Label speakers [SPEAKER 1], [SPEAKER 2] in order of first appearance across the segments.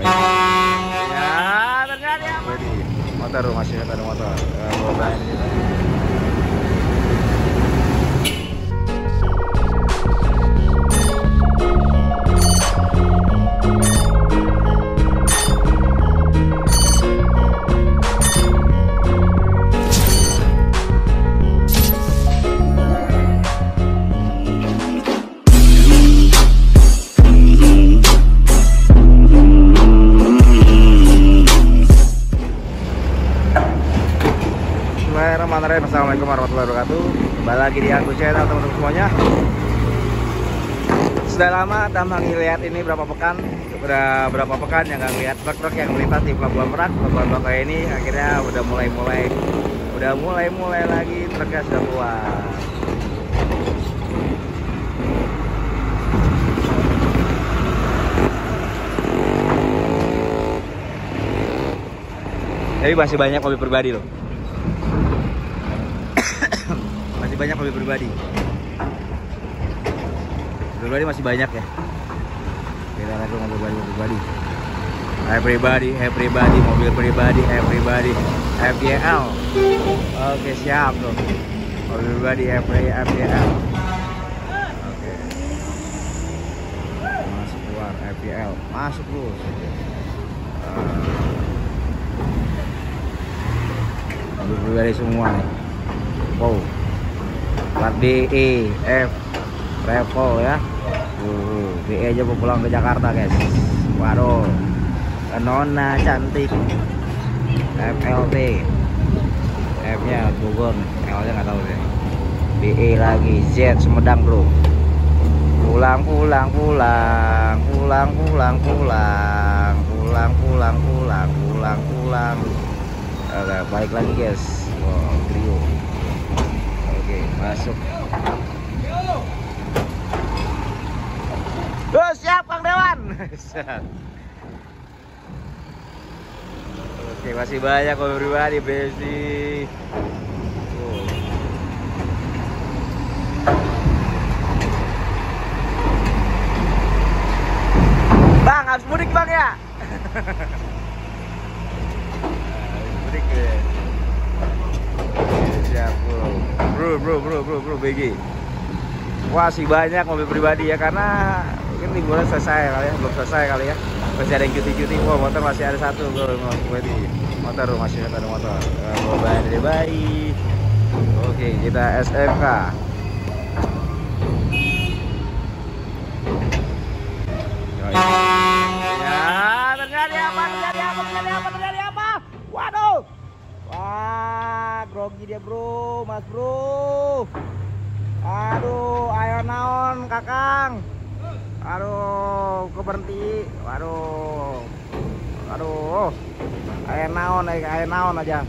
[SPEAKER 1] Ya, terjadi apa? Motor masih ada motor. Assalamualaikum warahmatullahi wabarakatuh. Kembali lagi di aku channel teman-teman semuanya. Sudah lama Tamang lihat ini berapa pekan, udah berapa pekan yang nggak lihat truk-truk yang melintas di Pelabuhan Merak. Pelabuhan Merak kayak ini akhirnya udah mulai lagi truknya sudah keluar. Jadi masih banyak mobil pribadi loh. Masih banyak mobil pribadi. Masih banyak ya. Kita lihat mobil pribadi. Everybody, mobil pribadi, FYL. Oke, siap loh. Mobil pribadi FYL. Oke. Masuk keluar FYL, masuk terus. Mobil pribadi semua nih. Wow. Plat DE, F, Revo ya. DE aja mau pulang ke Jakarta guys. Waduh, Nona cantik. FLT, F-nya Bogor, L-nya nggak tahu deh. DE lagi, Z Sumedang bro. Pulang. Oke, balik lagi guys. Wow, trio. Oke, masuk. Siap Kang Dewan. Oke, masih banyak mobil pribadi besi. Bang, habis mudik bang ya? Mudik ya. Siap bro BG. Wah, masih banyak mobil pribadi ya, karena mungkin liburan selesai kali ya, belum selesai kali ya, masih ada yang cuti. Wah, motor masih ada satu bro, motor masih ada motor. Dari bayi. Oke, kita SMK. Ya, terjadi apa? Waduh. Wah, grogi dia bro, mas bro. Aduh, ayo naon kakang. Aduh, keberhenti. Aduh. Ayo naon aja.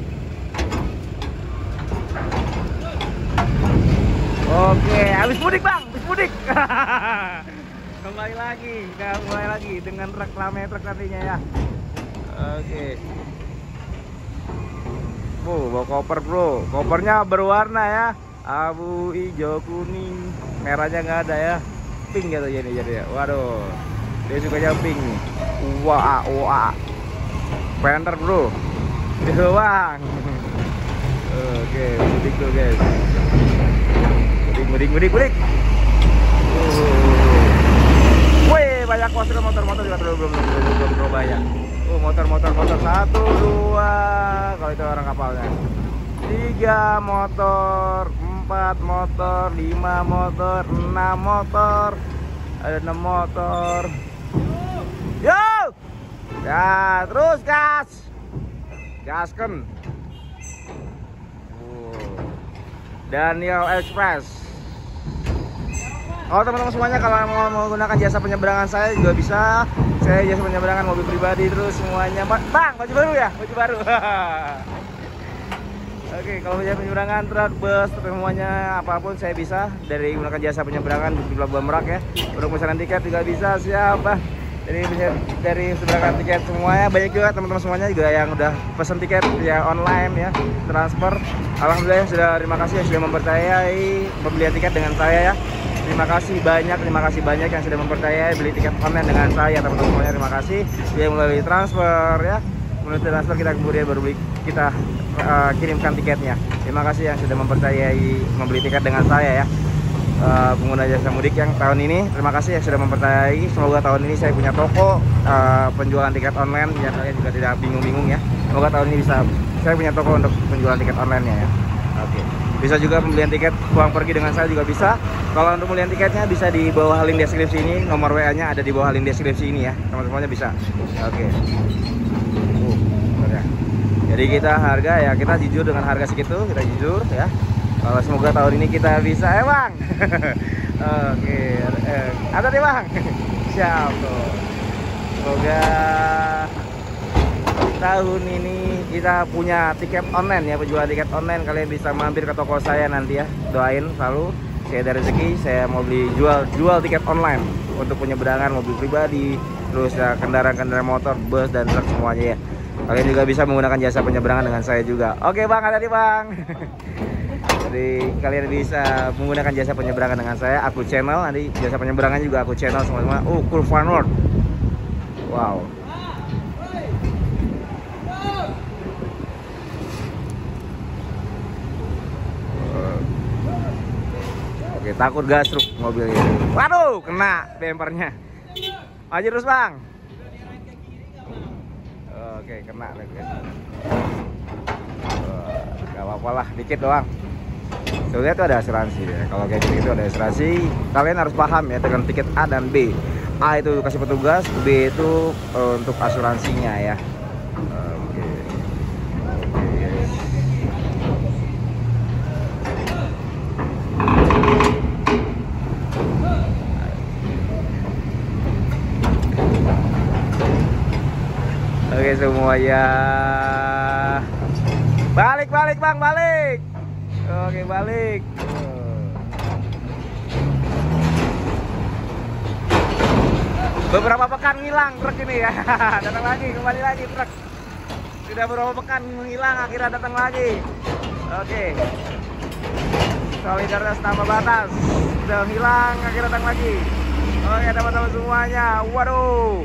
[SPEAKER 1] Oke, habis mudik bang, Kembali lagi dengan truk nantinya ya. Oke. Bawa koper bro, kopernya berwarna ya, abu, hijau, kuning, merahnya nggak ada ya, pink gitu jadi ya. Waduh, dia sukanya pink nih. Wah, penter bro, doang. Oke, mudik tuh guys, mudik. Wih, banyak motor juga belum banyak. Motor 1, 2, kalau itu orang kapalnya 3 motor, 4 motor, 5 motor, 6 motor, ada 6 motor. Yo! Ya, terus gasken. Daniel Express. Teman-teman semuanya, kalau mau menggunakan jasa penyeberangan saya juga bisa. Saya jasa penyeberangan mobil pribadi terus semuanya. Bang, baju baru ya? Baju baru. Oke, kalau jasa penyeberangan truk, bus, semuanya apapun saya bisa. Dari menggunakan jasa penyeberangan di Pelabuhan Merak ya. Untuk pemesanan tiket juga bisa, siapa? Dari seberangan tiket semuanya. Banyak juga teman-teman semuanya juga yang udah pesan tiket ya online ya, transfer. Alhamdulillah, terima kasih yang sudah mempercayai pembelian tiket dengan saya ya. Terima kasih banyak yang sudah mempercayai beli tiket online dengan saya, teman-teman semuanya. Terima kasih. Yang melalui transfer ya, melalui transfer kita kemudian baru kita kirimkan tiketnya. Terima kasih yang sudah mempercayai membeli tiket dengan saya ya. Pengguna jasa mudik yang tahun ini, terima kasih yang sudah mempercayai. Semoga tahun ini saya punya toko penjualan tiket online ya, kalian juga tidak bingung-bingung ya. Semoga tahun ini bisa saya punya toko untuk penjualan tiket online-nya ya. Oke. Bisa juga pembelian tiket pulang pergi dengan saya juga bisa. Kalau untuk pembelian tiketnya bisa di bawah link deskripsi ini, nomor WA-nya ada di bawah link deskripsi ini ya. Teman-temannya bisa. Oke. Ya. Jadi kita harga ya, kita jujur dengan harga segitu, kita jujur ya. Kalau semoga tahun ini kita bisa, Bang. Oke, ada deh Bang. Siap tuh. Semoga tahun ini kita punya tiket online ya, penjualan tiket online. Kalian bisa mampir ke toko saya nanti ya. Doain selalu. Saya ada rezeki, saya mau beli jual tiket online untuk penyeberangan mobil pribadi, terus ya kendaraan motor, bus dan truk semuanya ya. Kalian juga bisa menggunakan jasa penyeberangan dengan saya juga. Oke Bang, ada nih Bang. Jadi kalian bisa menggunakan jasa penyeberangan dengan saya, aku channel, nanti jasa penyeberangan juga aku channel semua-semua. Cool Fun World. Wow. Oke, takut gasruk mobil ini. Waduh, kena bempernya. Maju terus Bang. Oke, kena lagi. Gak apa-apa lah, dikit doang. Sebenarnya itu ada asuransi ya. Kalau kayak gitu ada asuransi. Kalian harus paham ya dengan tiket A dan B. A itu kasih petugas, B itu untuk asuransinya ya. Oke. Oke semuanya. Balik Bang, balik. Oke, balik. Beberapa pekan ngilang truk ini ya. Datang lagi, kembali lagi truk. Sudah beberapa pekan menghilang, akhirnya datang lagi. Oke. Solidaritas tanpa batas. Sudah hilang, akhirnya datang lagi. Oke, teman-teman semuanya. Waduh.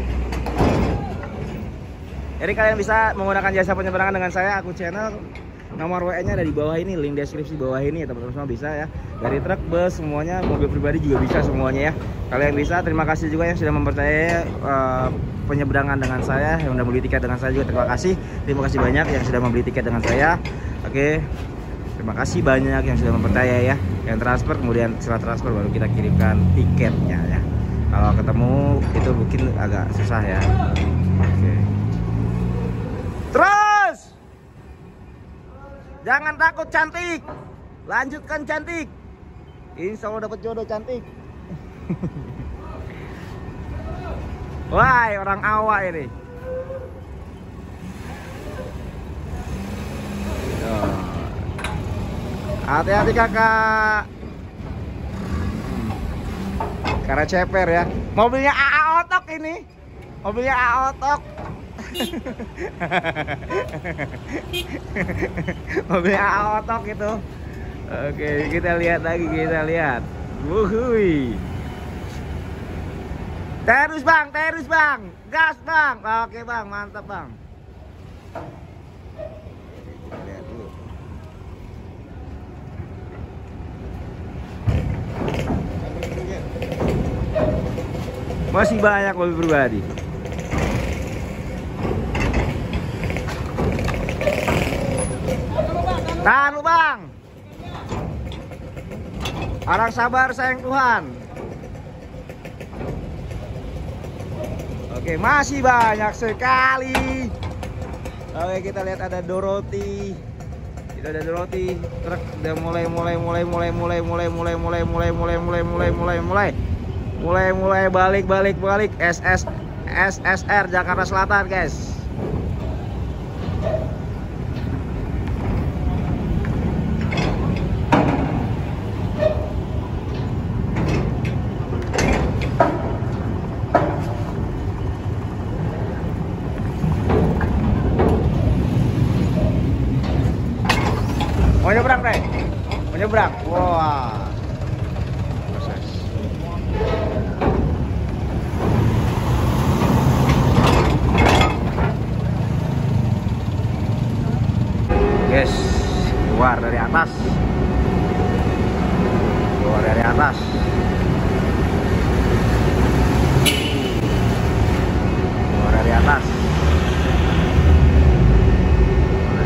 [SPEAKER 1] Jadi kalian bisa menggunakan jasa penyeberangan dengan saya, aku channel. Nomor WA-nya ada di bawah ini, link deskripsi bawah ini ya teman-teman semua bisa ya. Dari truk, bus, semuanya, mobil pribadi juga bisa semuanya ya. Kalian bisa, terima kasih juga yang sudah mempercayai penyeberangan dengan saya, yang sudah membeli tiket dengan saya juga terima kasih. Terima kasih banyak yang sudah membeli tiket dengan saya. Oke. Terima kasih banyak yang sudah mempercayai ya. Yang transfer kemudian setelah transfer baru kita kirimkan tiketnya ya. Kalau ketemu itu mungkin agak susah ya. Oke. Terus jangan takut cantik, lanjutkan cantik. Insya Allah dapat jodoh cantik. Wah, orang awak ini. Hati-hati kakak. Karena ceper ya. Mobilnya AA Otok ini. Mobilnya AA Otok. Mobilnya AA Otok itu. Oke, kita lihat lagi, kita lihat. Wuhui. Terus bang, gas bang. Oke bang, mantap bang. Kita lihat dulu. Masih banyak mobil pribadi. Tahan lu bang. Orang sabar sayang Tuhan. Oke, masih banyak sekali. Oke, kita lihat ada Dorothy. Kita ada Dorothy. Truk udah mulai balik SSR Jakarta Selatan, guys. Mau nyebrang, Rey? Mau nyebrang? Wah. Proses. dari atas. Keluar dari atas. Keluar dari atas. Keluar dari atas.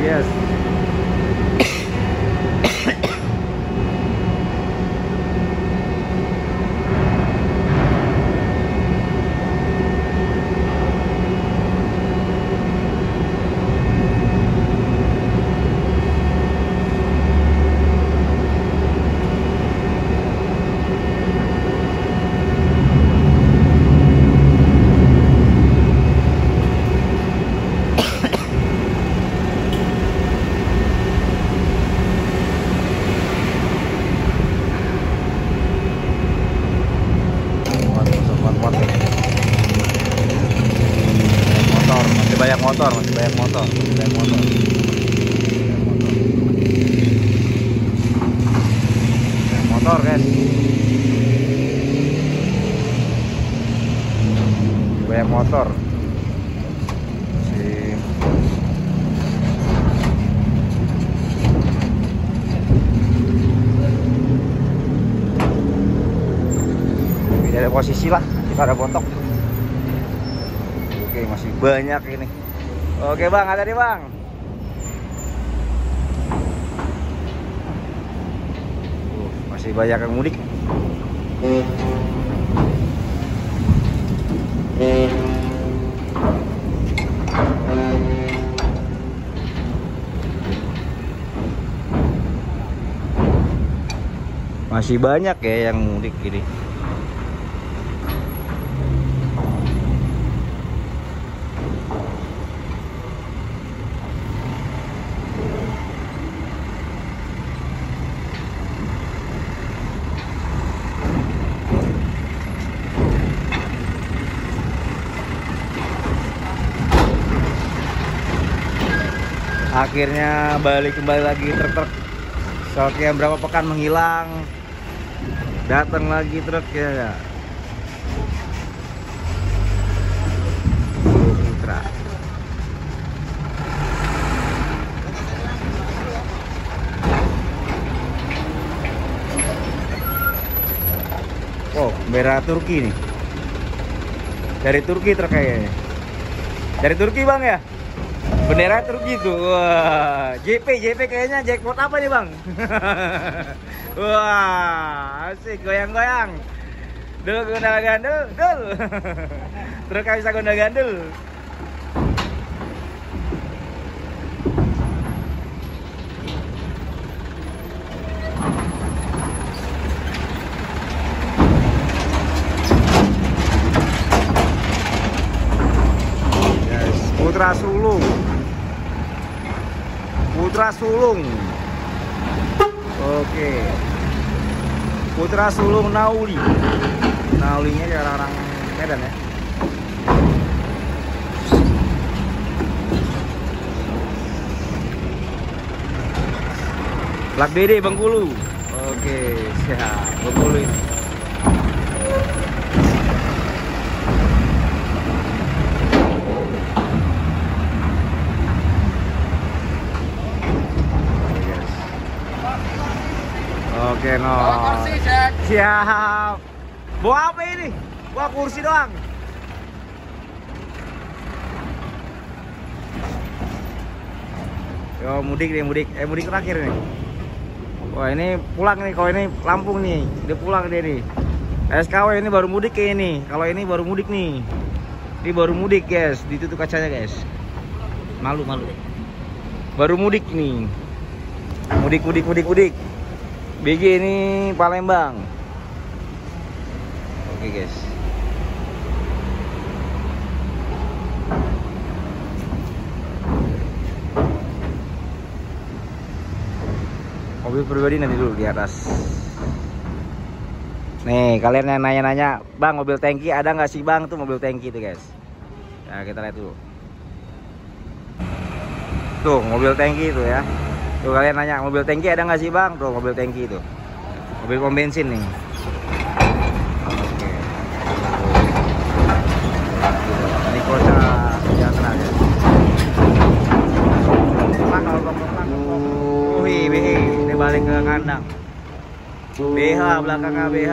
[SPEAKER 1] Yes. Banyak motor, masih banyak motor, masih banyak motor. Banyak motor, guys. Banyak motor. Ini ada posisi lah, kita ada bontok. Oke, masih banyak ini. Oke bang, ada nih bang. Masih banyak yang mudik. Masih banyak ya yang mudik ini. Akhirnya kembali lagi truk-truk. Sekian berapa pekan menghilang, datang lagi truk ya. Putra. Oh, merah Turki nih. Dari Turki terkayaknya. Dari Turki bang ya? Bendera Turki tuh. Wah, JP kayaknya jackpot apa nih bang? Wah, asik goyang-goyang. Dul gondal gandul, dul. Terus bisa gondal gandul. Putra Sulung. Putra Sulung. Oke. Putra Sulung Nauli. Naulinya kayak orang Medan ya. Plak BD Bengkulu. Oke, siap. Bengkulu ini. Oke, no. Siap. Bawa apa ini? Bawa kursi doang. Yo, mudik nih, mudik. Mudik terakhir nih. Wah, ini pulang nih. Kalau ini Lampung nih, dia pulang dia nih. SKW ini baru mudik kayak ini. Kalau ini baru mudik nih. Ini baru mudik, guys. Ditutup kacanya, guys. Malu. Baru mudik nih. Mudik. BG ini Palembang. Oke guys. Mobil pribadi nanti dulu di atas. Nih kalian yang nanya-nanya, bang mobil tangki ada nggak sih bang? Tuh mobil tangki tuh guys. Nah kita lihat dulu. Tuh mobil tangki itu ya. Tuh kalian nanya mobil tangki ada nggak sih bang? Tuh mobil tangki itu, mobil pom bensin nih. Oke. Ini kota sejahtera ya. Wih, ini balik ke kandang. BH belakangnya BH.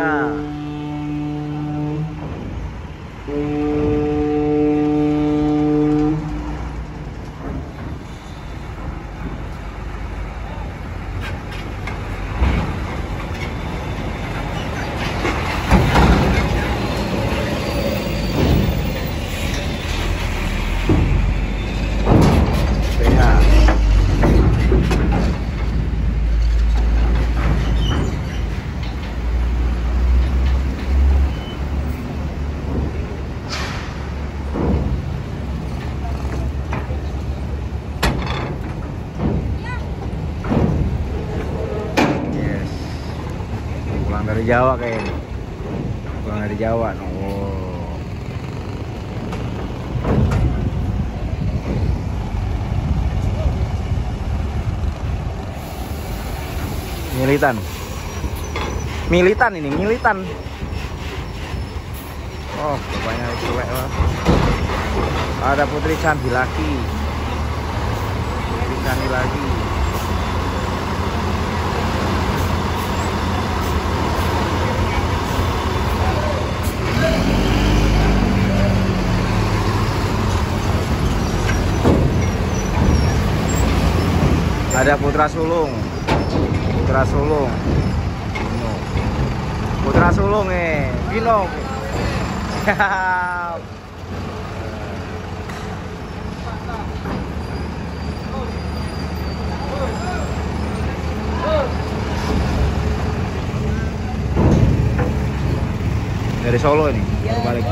[SPEAKER 1] Dari Jawa kayaknya. Pulang dari Jawa. Oh. Militan ini, militan. Oh, bapaknya cuek lah. Ada Putri Candi lagi. Putri Candi lagi. Ada Putra Sulung. Putra Sulung. Putra Sulung Vino. Dari Solo ini, baru balik.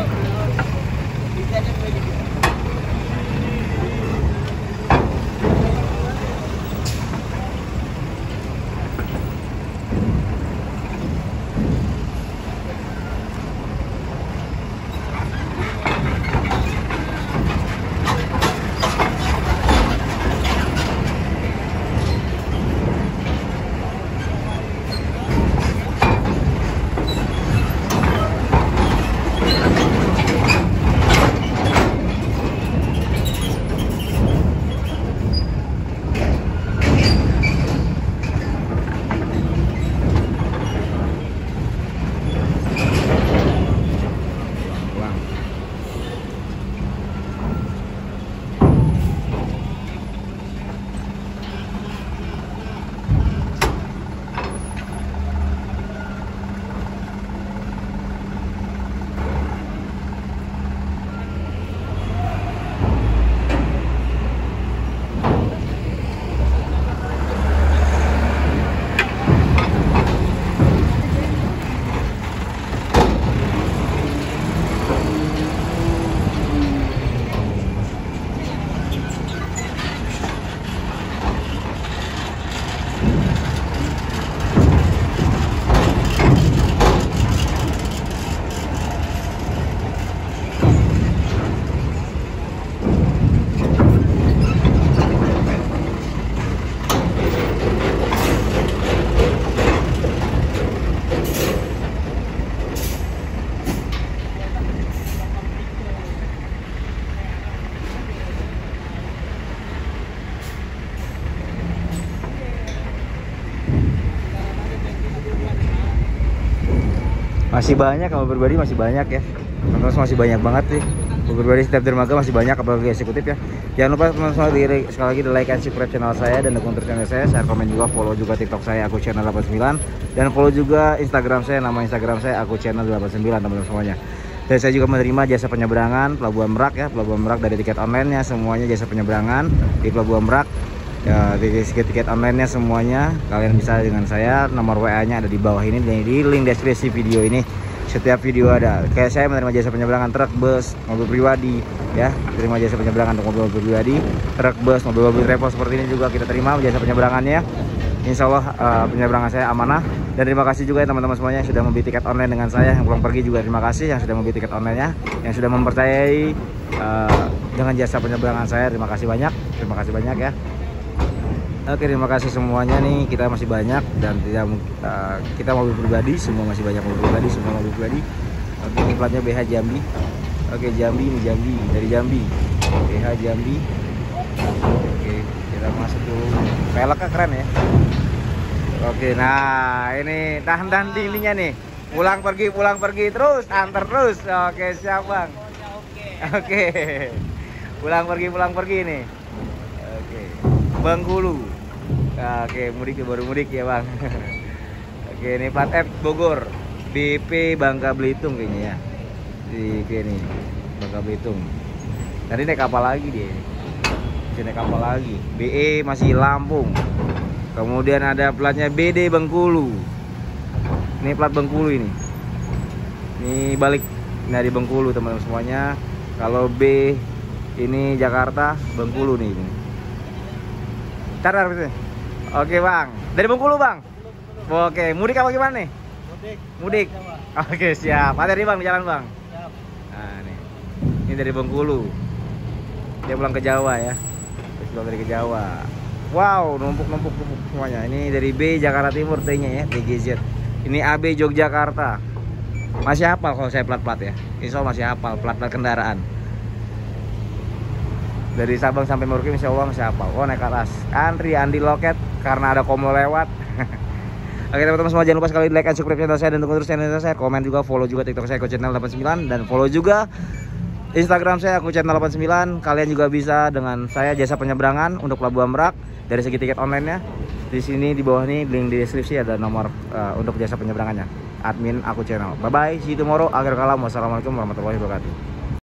[SPEAKER 1] Masih banyak, mobil pribadi masih banyak ya. Teman-teman masih banyak banget sih. Mobil pribadi setiap dermaga masih banyak, apalagi eksekutif ya. Jangan lupa teman-teman sekali lagi di like and subscribe channel saya dan dukung terus channel saya. Share, komen juga, follow juga TikTok saya aku channel 89 dan follow juga Instagram saya, nama Instagram saya aku channel 89 teman-teman semuanya. Dan saya juga menerima jasa penyeberangan Pelabuhan Merak ya, Pelabuhan Merak dari tiket online-nya semuanya jasa penyeberangan di Pelabuhan Merak. Ya, tiket online-nya semuanya kalian bisa dengan saya. Nomor WA-nya ada di bawah ini di link deskripsi video ini. Setiap video ada. Kayak saya menerima jasa penyeberangan truk, bus, mobil pribadi ya. Terima jasa penyeberangan untuk mobil pribadi, truk, bus, mobil travel seperti ini juga kita terima jasa penyeberangannya. Insya Allah penyeberangan saya amanah. Dan terima kasih juga ya teman-teman semuanya yang sudah membeli tiket online dengan saya. Yang pulang pergi juga terima kasih yang sudah membeli tiket online-nya, yang sudah mempercayai dengan jasa penyeberangan saya. Terima kasih banyak ya. Oke, terima kasih semuanya nih. Kita masih banyak dan tidak kita mobil pribadi, semua masih banyak mobil pribadi, semua mobil pribadi. Oke, ini platnya BH Jambi. Oke, Jambi ini Jambi, dari Jambi. BH Jambi. Oke, kita masuk dulu. Velgnya keren ya. Oke, nah ini tahan dindingnya nih. Pulang pergi terus, antar terus. Oke, siap Bang. Oke. Pulang pergi nih. Oke. Bengkulu. Oke, mudik baru mudik ya Bang. Oke, ini plat F Bogor, BP Bangka Belitung kayaknya ya. Di sini Bangka Belitung. Tadi naik kapal lagi dia. Naik kapal lagi. BE masih Lampung. Kemudian ada platnya BD Bengkulu. Ini plat Bengkulu ini. Ini balik dari Bengkulu teman-teman semuanya. Kalau B ini Jakarta, Bengkulu nih. Tar. Oke Bang, dari Bengkulu Bang. Oke, mudik apa gimana nih? Mudik. Oke siap. Hati-hati Bang di jalan Bang. Siap. Nah nih, ini dari Bengkulu. Dia pulang ke Jawa ya. Terus pulang dari ke Jawa. Wow, numpuk semuanya. Ini dari B Jakarta Timur T-nya ya, TGZ. Ini AB Yogyakarta. Masih hafal kalau saya plat-plat ya. Insya Allah masih hafal plat-plat kendaraan. Dari Sabang sampai Merauke insya Allah masih hafal. Oh, naik ke atas. Antri Andi Loket karena ada komo lewat. Oke teman-teman semua, jangan lupa sekali like dan subscribe channel saya dan dukung terus channel saya. Komen juga, follow juga TikTok saya aku channel 89 dan follow juga Instagram saya aku channel 89. Kalian juga bisa dengan saya jasa penyeberangan untuk Pelabuhan Merak dari segi tiket online-nya. Di sini di bawah ini link di deskripsi ada nomor untuk jasa penyeberangannya. Admin aku channel. Bye bye, see you tomorrow. Akhir kalam, wassalamualaikum warahmatullahi wabarakatuh.